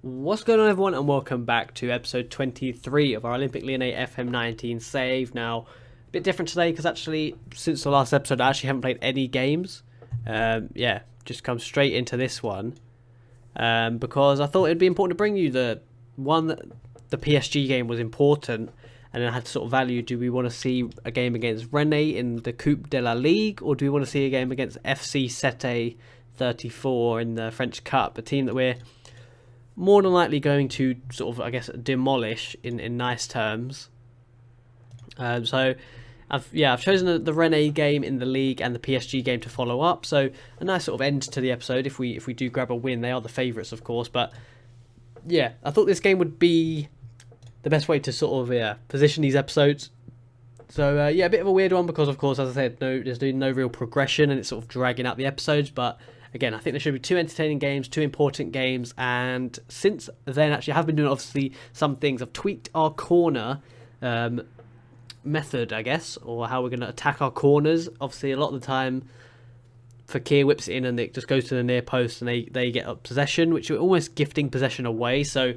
What's going on, everyone, and welcome back to episode 23 of our Olympic Lyonnais FM19 save. Now, a bit different today because actually, since the last episode, I actually haven't played any games. Just come straight into this one because I thought it'd be important to bring you the PSG game was important, and I had to sort of value: do we want to see a game against Rennes in the Coupe de la Ligue, or do we want to see a game against FC 34 in the French Cup, a team that we're more than likely going to sort of, I guess, demolish in nice terms. So I've chosen the Rennes game in the league and the PSG game to follow up. So a nice sort of end to the episode if we do grab a win. They are the favourites, of course, but yeah, I thought this game would be the best way to sort of position these episodes. So a bit of a weird one because, of course, as I said, there's no real progression and it's sort of dragging out the episodes, but again, I think there should be two entertaining games, two important games, and since then, actually, I have been doing, obviously, some things. I've tweaked our corner method, I guess, or how we're going to attack our corners. Obviously, a lot of the time, Fekir whips it in and it just goes to the near post and they get up possession, which are almost gifting possession away. So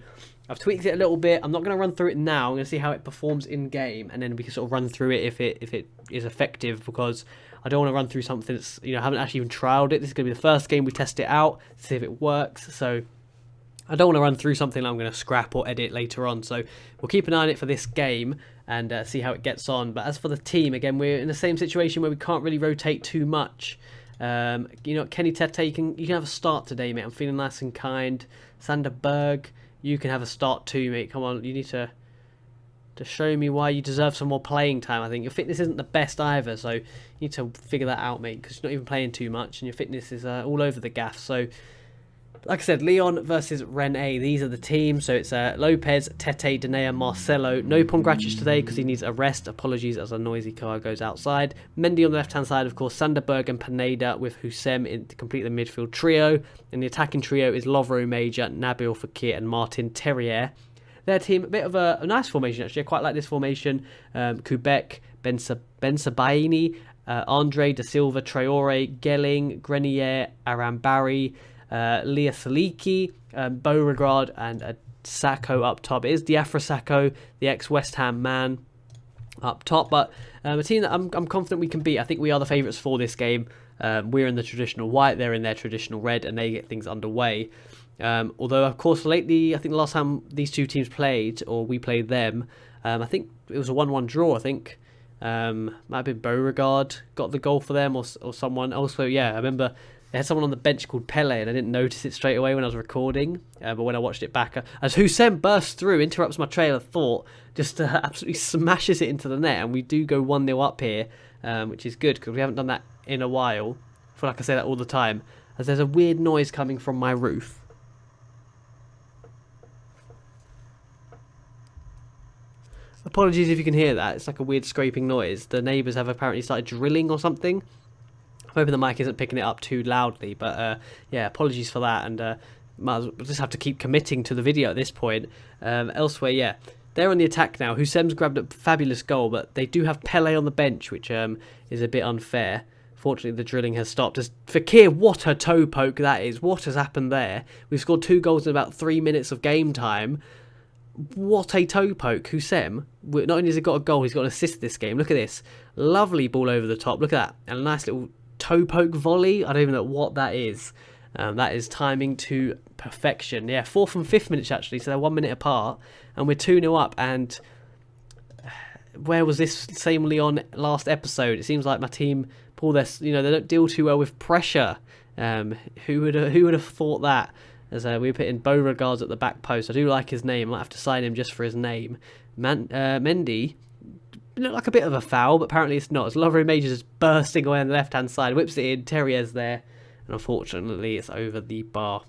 I've tweaked it a little bit. I'm not going to run through it now. I'm going to see how it performs in-game, and then we can sort of run through it if it is effective, because I don't want to run through something that's, I haven't actually even trialed it. This is going to be the first game we test it out, see if it works. So I don't want to run through something that I'm going to scrap or edit later on. So we'll keep an eye on it for this game and see how it gets on. But as for the team, again, we're in the same situation where we can't really rotate too much. Kenny Tete, you can have a start today, mate. I'm feeling nice and kind. Sander Berg, you can have a start too, mate. Come on, you need to show me why you deserve some more playing time. I think your fitness isn't the best either, so you need to figure that out, mate, because you're not even playing too much and your fitness is all over the gaff. So, like I said, Lyon versus Rennes, these are the teams. So it's Lopez, Tete, Denea, Marcelo. No Pongracic today because he needs a rest. Apologies as a noisy car goes outside. Mendy on the left-hand side, of course, Sander Berg and Pineda with Houssem in to complete the midfield trio. And the attacking trio is Lovro Major, Nabil Fekir and Martin Terrier. Their team, a bit of a nice formation, actually. I quite like this formation. Kubek, Ben Sabaini, Andre Da Silva, Traore, Gelling, Grenier, Arambari, Leah Saliki, Beauregard, and Sacco up top. It is Diafra Sacco, the ex-West Ham man, up top. But a team that I'm confident we can beat. I think we are the favourites for this game. We're in the traditional white, they're in their traditional red, and they get things underway. Although, of course, lately, I think the last time these two teams played, or we played them, I think it was a 1-1 draw, I think. Might have been Beauregard got the goal for them, or someone. Also, I remember they had someone on the bench called Pele, and I didn't notice it straight away when I was recording. But when I watched it back, as Houssem bursts through, interrupts my trail of thought, just absolutely smashes it into the net, and we do go 1-0 up here, which is good, because we haven't done that in a while. I feel like I say that all the time, as there's a weird noise coming from my roof. Apologies if you can hear that. It's like a weird scraping noise. The neighbours have apparently started drilling or something. I'm hoping the mic isn't picking it up too loudly. But apologies for that. And we'll just have to keep committing to the video at this point. Elsewhere, they're on the attack now. Houssem's grabbed a fabulous goal, but they do have Pele on the bench, which is a bit unfair. Fortunately, the drilling has stopped. As Fekir, what a toe poke that is. What has happened there? We've scored 2 goals in about 3 minutes of game time. What a toe poke. Houssem, not only has he got a goal, he's got an assist this game. Look at this. Lovely ball over the top. Look at that. And a nice little toe poke volley. I don't even know what that is. That is timing to perfection. 4th and 5th minutes, actually. So they're 1 minute apart. And we're 2-0 up. And where was this same Lyon last episode? It seems like my team pull their... they don't deal too well with pressure. Who would have thought that? As we put in Beauregard at the back post. I do like his name. I might have to sign him just for his name. Mendy looked like a bit of a foul, but apparently it's not. As Lovro Major is bursting away on the left-hand side. Whips it in. Terrier's there. And unfortunately, it's over the bar.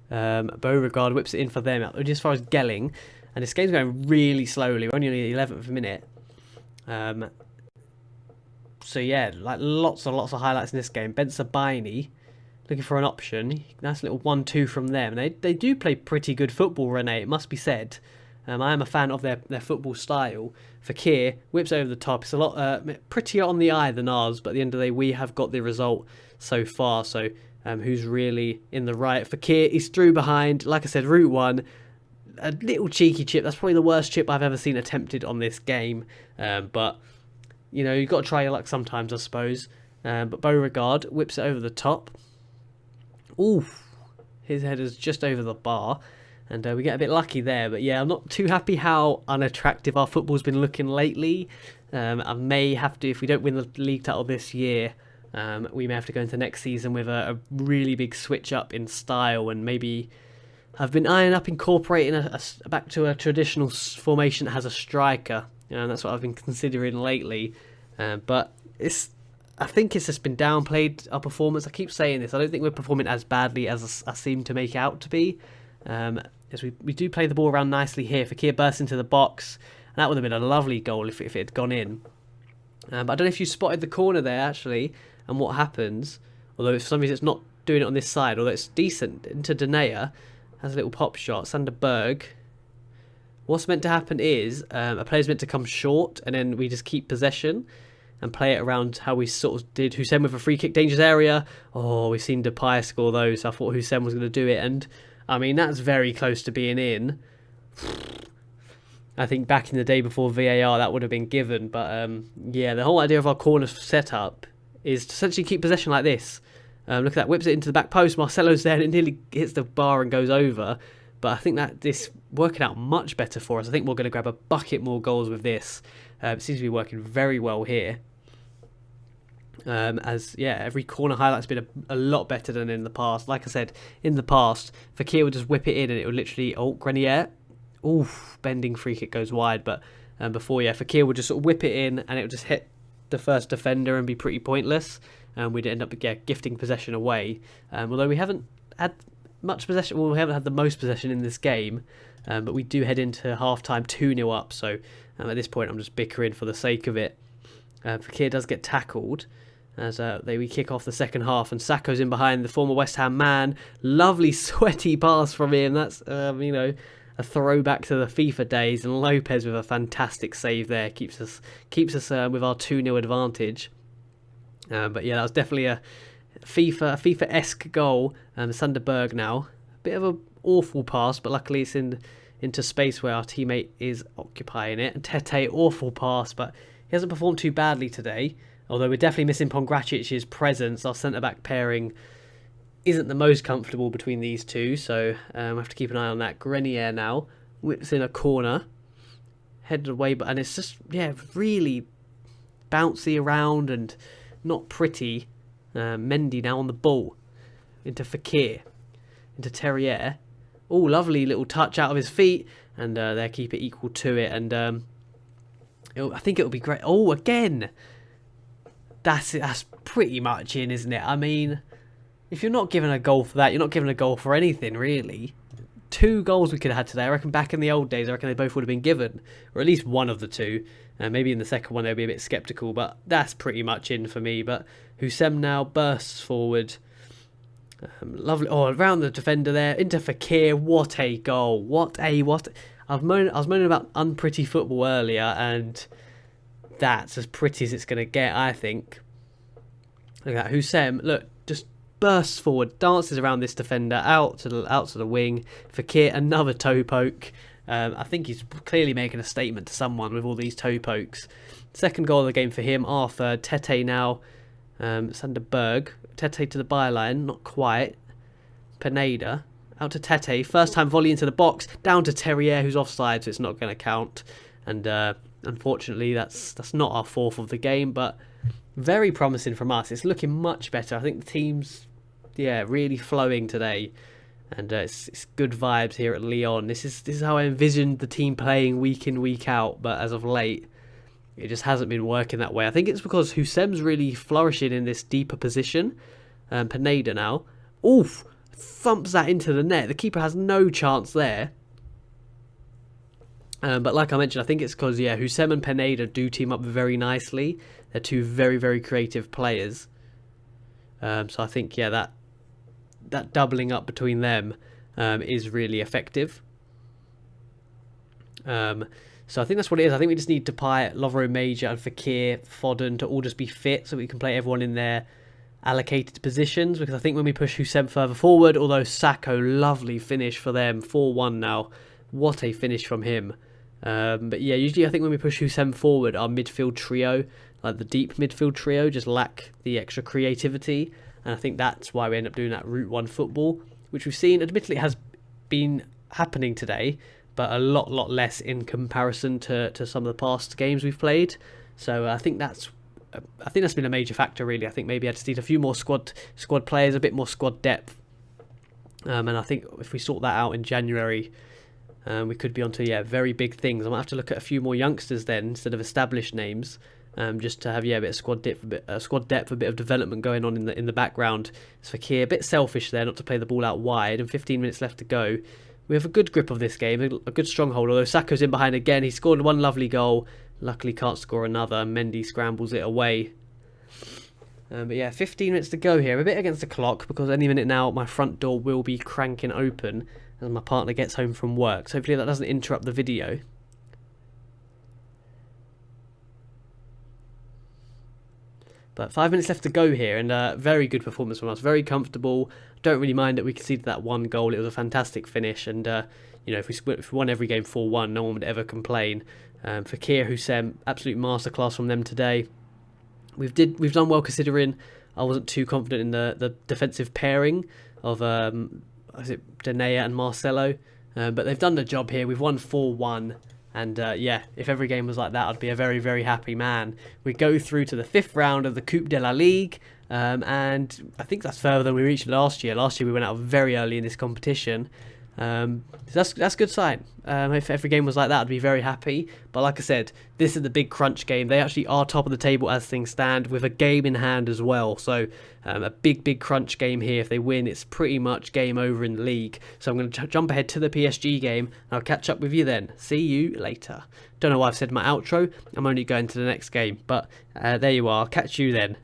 Beauregard whips it in for them. As far as Gelling. And this game's going really slowly. We're only on the 11th minute. Lots and lots of highlights in this game. Ben Sabaini looking for an option. Nice little 1-2 from them. They do play pretty good football, Rennes, it must be said. I am a fan of their football style. Fekir whips over the top. It's a lot prettier on the eye than ours, but at the end of the day, we have got the result so far. So who's really in the right. Fakir is through behind. Like I said, route one, a little cheeky chip. That's probably the worst chip I've ever seen attempted on this game. But, you know, you've got to try your luck sometimes, I suppose. But Beauregard whips it over the top. Oof. His head is just over the bar. And we get a bit lucky there. But yeah, I'm not too happy how unattractive our football's been looking lately. I may have to, if we don't win the league title this year, we may have to go into next season with a really big switch up in style, and maybe I've been eyeing up incorporating back to a traditional formation that has a striker, and that's what I've been considering lately. But I think it's just been downplayed, our performance. I keep saying this. I don't think we're performing as badly as I seem to make out to be. As we do play the ball around nicely here. Fakir bursts into the box, and that would have been a lovely goal if it had gone in. But I don't know if you spotted the corner there, actually, and what happens. Although for some reason it's not doing it on this side, although it's decent. Into Denea, has a little pop shot. Sander Berg. What's meant to happen is a player's meant to come short, and then we just keep possession and play it around how we sort of did Hussein with a free kick, dangerous area. Oh, we've seen Depay score those, so I thought Hussein was going to do it, and I mean, that's very close to being in. I think back in the day before VAR, that would have been given. But yeah, the whole idea of our corner setup is to essentially keep possession like this. Look at that, whips it into the back post. Marcelo's there, and it nearly hits the bar and goes over. But I think that this working out much better for us. I think we're going to grab a bucket more goals with this. It seems to be working very well here. As yeah, every corner highlight's been a lot better than in the past. Like I said, in the past, Fakir would just whip it in and it would literally Grenier. Oof, bending free kick goes wide, but before, yeah, Fakir would just sort of whip it in and it would just hit the first defender and be pretty pointless. We'd end up gifting possession away. Although we haven't had much possession, well, we haven't had the most possession in this game, but we do head into half time 2-0 up. So at this point, I'm just bickering for the sake of it. Fakir does get tackled as we kick off the second half, and Sakho's in behind the former West Ham man. Lovely sweaty pass from him. That's you know, a throwback to the FIFA days, and Lopez with a fantastic save there keeps us with our 2-0 advantage. But yeah, that was definitely a FIFA-esque goal. Sander Berg now, a bit of an awful pass, but luckily it's into space where our teammate is occupying it. And Tete, awful pass, but he hasn't performed too badly today. Although we're definitely missing Pongracic's presence. Our centre-back pairing isn't the most comfortable between these two. So we have to keep an eye on that. Grenier now whips in a corner. Headed away, and it's just, yeah, really bouncy around and not pretty. Mendy now on the ball. Into Fakir. Into Terrier. Oh, lovely little touch out of his feet. And they keep it equal to it. And I think it'll be great. Oh, again! That's pretty much in, isn't it? I mean, if you're not given a goal for that, you're not given a goal for anything, really. 2 goals we could have had today. I reckon back in the old days, I reckon they both would have been given. Or at least one of the two. Maybe in the second one they'll be a bit sceptical, but that's pretty much in for me. But Hussein now bursts forward. Lovely. Oh, around the defender there. Into Fakir. What a goal. What a... I was moaning about unpretty football earlier, and that's as pretty as it's going to get, I think. Look at that. Hussein, look, just bursts forward, dances around this defender, out to the wing. Fakir, another toe poke. I think he's clearly making a statement to someone with all these toe pokes. Second goal of the game for him. Our third. Tete now. Sander Berg. Tete to the byline, not quite. Pineda. Out to Tete. First time volley into the box. Down to Terrier, who's offside, so it's not going to count. And unfortunately, that's not our fourth of the game, but very promising from us. It's looking much better. I think the team's, yeah, really flowing today. And it's good vibes here at Lyon. This is how I envisioned the team playing week in, week out. But as of late, it just hasn't been working that way. I think it's because Hussein's really flourishing in this deeper position. Pineda now. Oof! Thumps that into the net. The keeper has no chance there. But like I mentioned, I think it's because, yeah, Hussein and Pineda do team up very nicely. They're two very, very creative players. So I think, yeah, that doubling up between them is really effective. So I think that's what it is. I think we just need Depay, Lovro Major and Fakir, Foden to all just be fit so we can play everyone in their allocated positions, because I think when we push Hussein further forward, although Sacco, lovely finish for them, 4-1 now. What a finish from him. But yeah, usually I think when we push Hussein forward, our midfield trio, like the deep midfield trio, just lack the extra creativity. And I think that's why we end up doing that Route 1 football, which we've seen, admittedly, has been happening today, but a lot less in comparison to some of the past games we've played. So I think that's been a major factor, really. I think maybe I just need a few more squad players, a bit more squad depth. And I think if we sort that out in January, we could be onto very big things. I might have to look at a few more youngsters then instead of established names, just to have a bit of squad depth, a bit of development going on in the background. It's Fekir, a bit selfish there not to play the ball out wide, and 15 minutes left to go. We have a good grip of this game, a good stronghold. Although Sacco's in behind again, he scored one lovely goal. Luckily can't score another. Mendy scrambles it away. But yeah, 15 minutes to go here. I'm a bit against the clock because any minute now my front door will be cranking open as my partner gets home from work. So hopefully that doesn't interrupt the video. But 5 minutes left to go here, and very good performance from us. Very comfortable. Don't really mind that we conceded that one goal. It was a fantastic finish, and if we won every game 4-1, no one would ever complain. Fekir, Hussein, absolute masterclass from them today. We've done well considering I wasn't too confident in the defensive pairing of Denea and Marcelo, but they've done the job here. We've won 4-1. And if every game was like that, I'd be a very, very happy man. We go through to the 5th round of the Coupe de la Ligue, and I think that's further than we reached last year. Last year we went out very early in this competition. That's a good sign. If every game was like that, I'd be very happy. But like I said, this is the big crunch game. They actually are top of the table as things stand, with a game in hand as well. So a big crunch game here. If they win, it's pretty much game over in the league. So I'm going to jump ahead to the PSG game, and I'll catch up with you then. See you later. Don't know why I've said my outro. I'm only going to the next game. But there you are. I'll catch you then.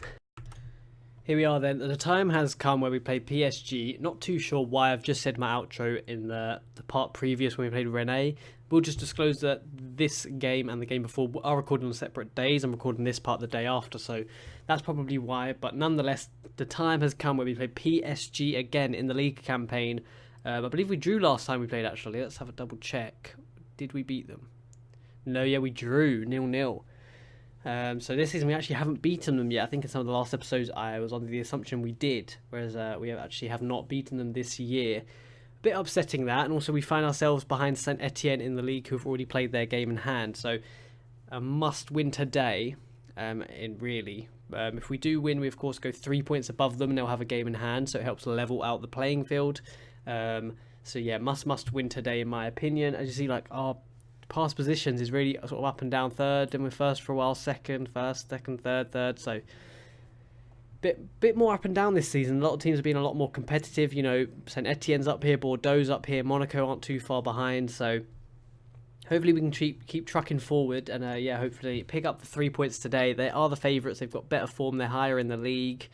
Here we are then. The time has come where we play PSG. Not too sure why I've just said my outro in the part previous when we played Rennes. We'll just disclose that this game and the game before are recorded on separate days. I'm recording this part the day after, so that's probably why. But nonetheless, the time has come where we play PSG again in the league campaign. I believe we drew last time we played, actually. Let's have a double check. Did we beat them? No, yeah, we drew 0-0. So this season we actually haven't beaten them yet. I think in some of the last episodes I was under the assumption we did, whereas we actually have not beaten them this year. A bit upsetting that, and also we find ourselves behind Saint Etienne in the league, who've already played their game in hand. So a must win today. If we do win, we of course go 3 points above them, and they'll have a game in hand, so it helps level out the playing field. So yeah, must win today in my opinion. As you see, like our past positions is really sort of up and down. Third, then we're first for a while, second, third. So bit more up and down this season. A lot of teams have been a lot more competitive. Saint Etienne's up here, Bordeaux's up here, Monaco aren't too far behind. So hopefully we can keep trucking forward, and hopefully pick up the 3 points today. They are the favourites. They've got better form. They're higher in the league.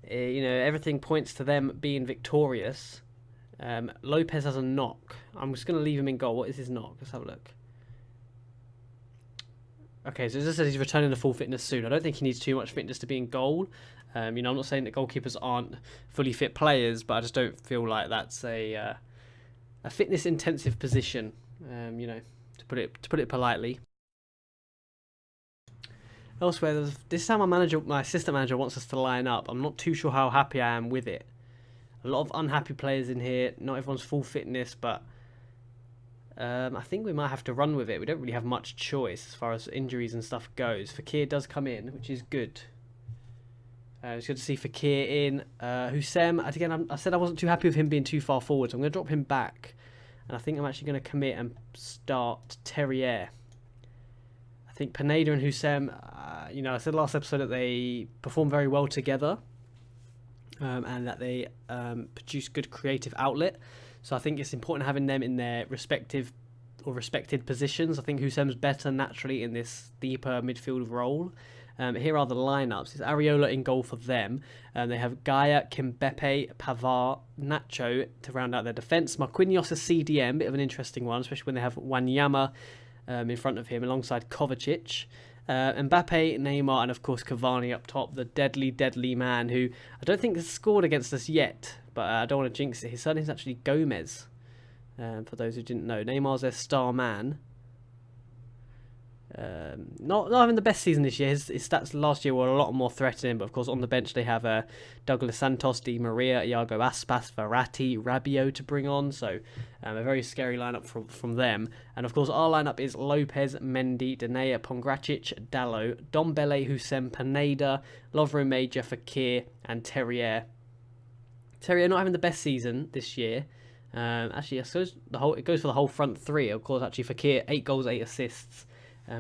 Everything points to them being victorious. Lopez has a knock. I'm just going to leave him in goal. What is his knock? Let's have a look. Okay, so it just says he's returning to full fitness soon. I don't think he needs too much fitness to be in goal. I'm not saying that goalkeepers aren't fully fit players, but I just don't feel like that's a fitness intensive position. To put it politely. Elsewhere, this is how my assistant manager wants us to line up. I'm not too sure how happy I am with it. A lot of unhappy players in here. Not everyone's full fitness, but I think we might have to run with it. We don't really have much choice as far as injuries and stuff goes. Fekir does come in, which is good. It's good to see Fekir in. Hussein, again, I said I wasn't too happy with him being too far forward, so I'm going to drop him back. And I think I'm actually going to commit and start Terrier. I think Pineda and Hussein, I said last episode that they perform very well together. And that they produce good creative outlet. So I think it's important having them in their respective or respected positions. I think Hussein's better naturally in this deeper midfield role. Here are the lineups. It's Areola in goal for them. They have Gaia, Kimbepe, Pavard, Nacho to round out their defence. Marquinhos is CDM, bit of an interesting one, especially when they have Wanyama in front of him alongside Kovacic. Mbappe, Neymar, and of course Cavani up top, the deadly, deadly man who I don't think has scored against us yet, but I don't want to jinx it. His surname's actually Gomez, for those who didn't know. Neymar's their star man. Not having the best season this year. His stats last year were a lot more threatening, but of course on the bench they have Douglas Santos, Di Maria, Iago Aspas, Verratti, Rabiot to bring on, so a very scary lineup from them. And of course our lineup is Lopez, Mendy, Denea, Pongracic, Dalot, Dombele, Hussein, Pineda, Lovro Major, Fekir, and Terrier. Terrier not having the best season this year. Actually, I suppose it goes for the whole front three. Of course, actually Fekir 8 goals, 8 assists.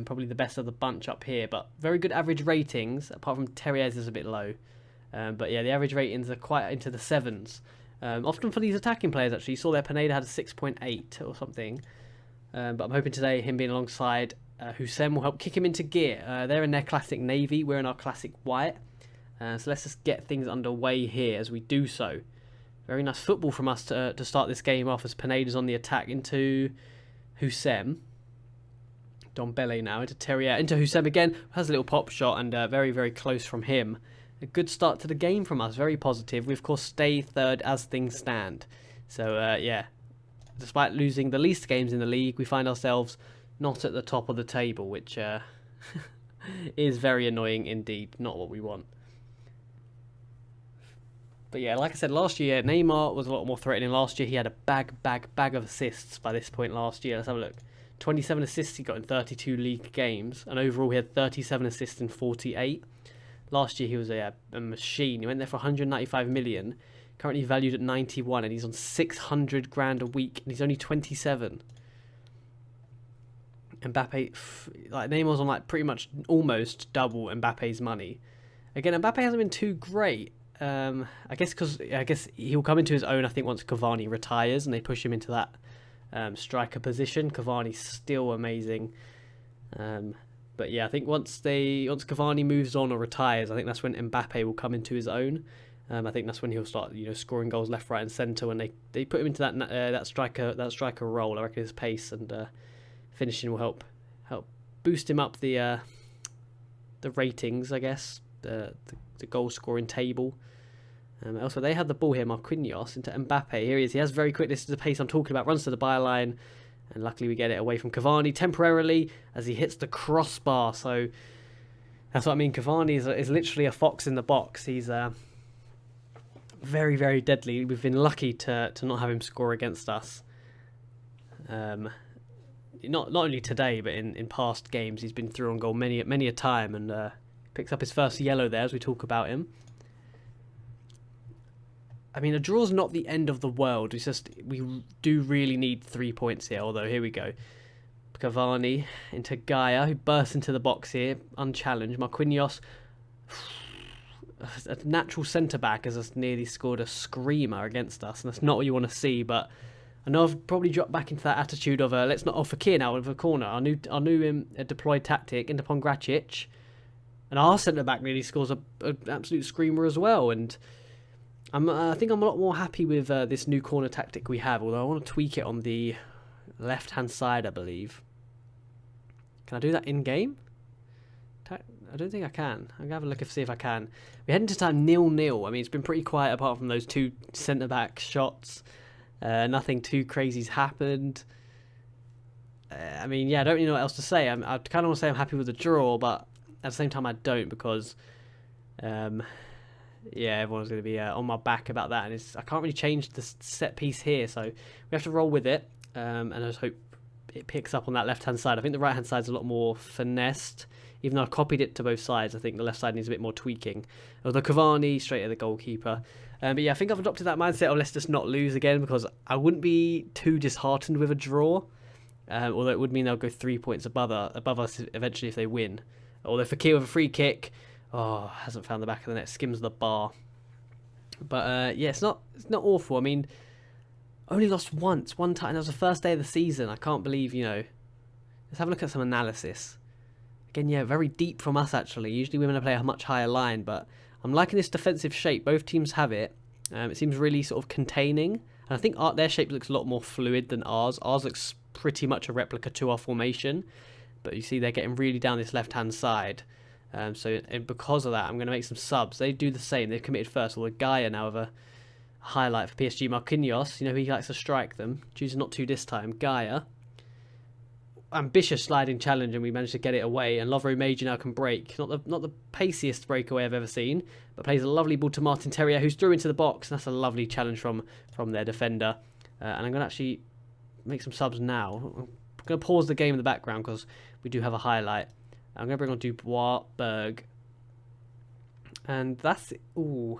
Probably the best of the bunch up here, but very good average ratings, apart from Terrier's is a bit low. But yeah, the average ratings are quite into the 7s. Often for these attacking players, actually. You saw there Pineda had a 6.8 or something. But I'm hoping today, him being alongside Hussein will help kick him into gear. They're in their classic navy, we're in our classic white. So let's just get things underway here as we do so. Very nice football from us to start this game off as Pineda's on the attack into Hussein. Dombele now into Terrier, into Hussein again, has a little pop shot and very, very close from him. A good start to the game from us, very positive. We of course stay third as things stand. So yeah, despite losing the least games in the league, we find ourselves not at the top of the table, which is very annoying indeed, not what we want. But yeah, like I said, last year Neymar was a lot more threatening. Last year he had a bag of assists by this point last year. Let's have a look. 27 assists he got in 32 league games, and overall he had 37 assists in 48. Last year he was a machine. He went there for 195 million, currently valued at 91, and he's on 600 grand a week, and he's only 27. Mbappe, like Neymar's on like pretty much almost double Mbappe's money. Again, Mbappe hasn't been too great. I guess he'll come into his own. I think once Cavani retires and they push him into that striker position. Cavani's still amazing, but yeah, I think once Cavani moves on or retires, I think that's when Mbappe will come into his own. I think that's when he'll start, scoring goals left, right, and centre. When they put him into that striker role, I reckon his pace and finishing will help boost him up the ratings, I guess, the goal scoring table. Also, they had the ball here, Marquinhos, into Mbappe. Here he is. He has very quick. This is the pace I'm talking about. Runs to the byline, and luckily we get it away from Cavani temporarily as he hits the crossbar. So that's what I mean. Cavani is literally a fox in the box. He's very, very deadly. We've been lucky to not have him score against us. Not only today, but in past games, he's been through on goal many a time, and picks up his first yellow there as we talk about him. I mean, a draw's not the end of the world. It's just we do really need 3 points here. Although here we go, Cavani into Gaia, who bursts into the box here, unchallenged. Marquinhos, a natural centre back, has just nearly scored a screamer against us, and that's not what you want to see. But I know I've probably dropped back into that attitude of let's not offer Fekir now over the corner. Our new deployed tactic into Pongracic, and our centre back nearly scores an absolute screamer as well. And I think I'm a lot more happy with this new corner tactic we have, although I want to tweak it on the left-hand side, I believe. Can I do that in-game? I don't think I can. I'm going to have a look and see if I can. We're heading to time 0-0. I mean, it's been pretty quiet apart from those 2 centre-back shots. Nothing too crazy's happened. I mean, yeah, I don't really know what else to say. I kind of want to say I'm happy with the draw, but at the same time I don't, because yeah, everyone's going to be on my back about that, and I can't really change the set piece here, so we have to roll with it, and I just hope it picks up on that left-hand side. I think the right-hand side's a lot more finessed, even though I've copied it to both sides. I think the left side needs a bit more tweaking. Although Cavani, straight at the goalkeeper. But yeah, I think I've adopted that mindset of let's just not lose again, because I wouldn't be too disheartened with a draw, although it would mean they'll go 3 points above us eventually if they win. Although Fekir with a free kick, hasn't found the back of the net, skims the bar. But yeah, it's not awful. I mean, only lost one time. That was the first day of the season. I can't believe, let's have a look at some analysis. Again, yeah, very deep from us actually. Usually we're going to play a much higher line, but I'm liking this defensive shape. Both teams have it. It seems really sort of containing. And I think their shape looks a lot more fluid than ours. Ours looks pretty much a replica to our formation. but you see they're getting really down this left-hand side. So and because of that, I'm going to make some subs. They do the same. They've committed first. Although Gaia now have a highlight for PSG. Marquinhos, he likes to strike them. Chooses not to this time. Gaia, ambitious sliding challenge, and we managed to get it away. And Lovro Major now can break. Not the paciest breakaway I've ever seen, but plays a lovely ball to Martin Terrier, who's through into the box. And that's a lovely challenge from their defender. And I'm going to actually make some subs now. I'm going to pause the game in the background because we do have a highlight. I'm going to bring on Dubois, Berg. And that's it. Ooh.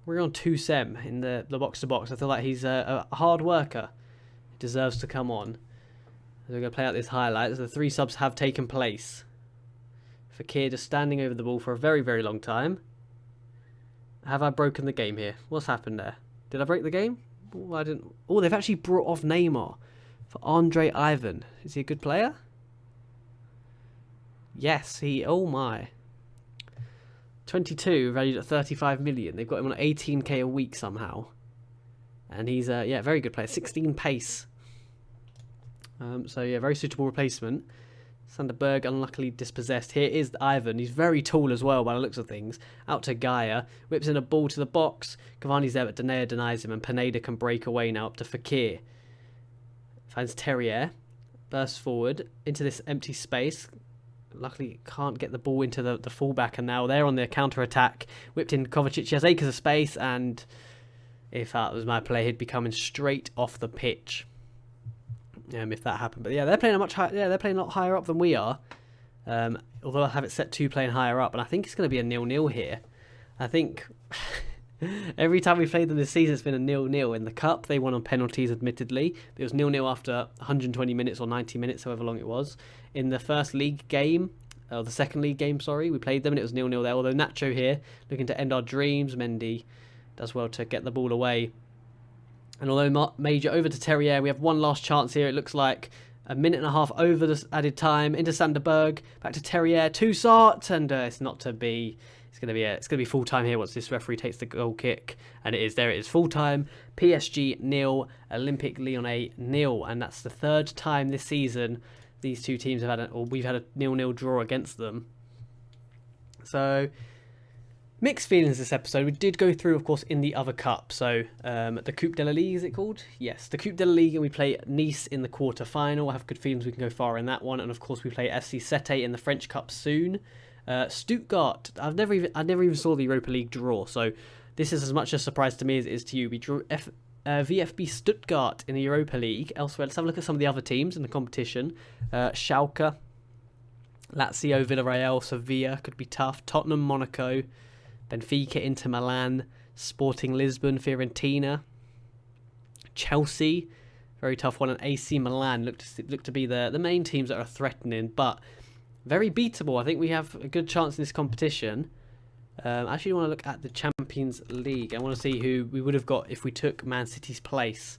We're on Toussaint in the box-to-box. I feel like he's a hard worker. He deserves to come on. So we're going to play out this highlight. So the 3 subs have taken place. Fekir just standing over the ball for a very, very long time. Have I broken the game here? What's happened there? Did I break the game? Oh, I didn't. Oh, they've actually brought off Neymar for Andre Ivan. Is he a good player? Yes, oh my. 22, valued at 35 million. They've got him on 18k a week somehow. And he's, yeah, very good player. 16 pace. So, yeah, very suitable replacement. Sander Berg unluckily dispossessed. Here is Ivan. He's very tall as well by the looks of things. Out to Gaia. Whips in a ball to the box. Cavani's there, but Denea denies him. And Pineda can break away now up to Fekir. Finds Terrier. Bursts forward into this empty space. Luckily can't get the ball into the fullback, and now they're on their counter-attack. Whipped in Kovacic. He has acres of space, and if that was my play, he'd be coming straight off the pitch. If that happened. But yeah, they're playing they're playing a lot higher up than we are. Although I have it set to playing higher up, and I think it's going to be a 0-0 here. I think every time we played them this season, it's been a 0-0. In the cup, they won on penalties, admittedly. But it was 0-0 after 120 minutes or 90 minutes, however long it was. In the first league game, or the second league game, sorry, we played them and it was 0-0 there. Although Nacho here, looking to end our dreams. Mendy does well to get the ball away. And although Major over to Terrier, we have one last chance here. It looks like a minute and a half over the added time. Into Sander Berg, back to Terrier, Toussaint, and it's not to be. It's gonna be full time here once this referee takes the goal kick, and it is. There it is, full time. PSG 0, Olympique Lyonnais 0, and that's the 3rd time this season these two teams have had, we've had a 0-0 draw against them. So mixed feelings this episode. We did go through, of course, in the other cup. So the Coupe de la Ligue, is it called? Yes, the Coupe de la Ligue, and we play Nice in the quarter-final. I have good feelings we can go far in that one. And, of course, we play FC Sete in the French Cup soon. Stuttgart, I never even saw the Europa League draw. So this is as much a surprise to me as it is to you. We drew VfB Stuttgart in the Europa League. Elsewhere, let's have a look at some of the other teams in the competition. Schalke, Lazio, Villarreal, Sevilla could be tough. Tottenham, Monaco, Benfica, Inter Milan, Sporting Lisbon, Fiorentina, Chelsea, very tough one, and AC Milan look to be the main teams that are threatening, but very beatable. I think we have a good chance in this competition. I actually want to look at the Champions League. I want to see who we would have got if we took Man City's place.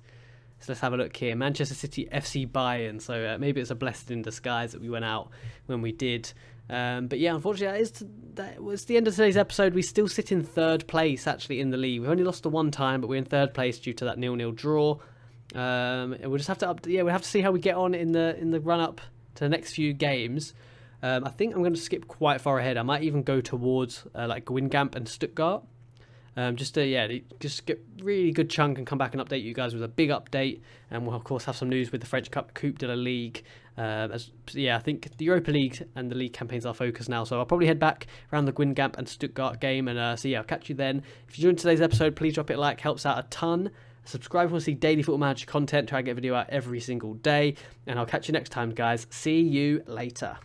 So let's have a look here. Manchester City, FC Bayern. So maybe it's a blessing in disguise that we went out when we did. But yeah, unfortunately, that was the end of today's episode. We still sit in 3rd place, actually, in the league. We've only lost the one time, but we're in 3rd place due to that 0-0 draw. And we'll just have to we'll have to see how we get on in the run-up to the next few games. I think I'm going to skip quite far ahead. I might even go towards like Guingamp and Stuttgart. Just get really good chunk and come back and update you guys with a big update. And we'll, of course, have some news with the French Cup, Coupe de la Ligue. I think the Europa League and the league campaigns are focused now. So I'll probably head back around the Guingamp and Stuttgart game. And I'll catch you then. If you enjoyed today's episode, please drop it a like. Helps out a ton. Subscribe if you want to see daily Football Manager content. Try and get a video out every single day. And I'll catch you next time, guys. See you later.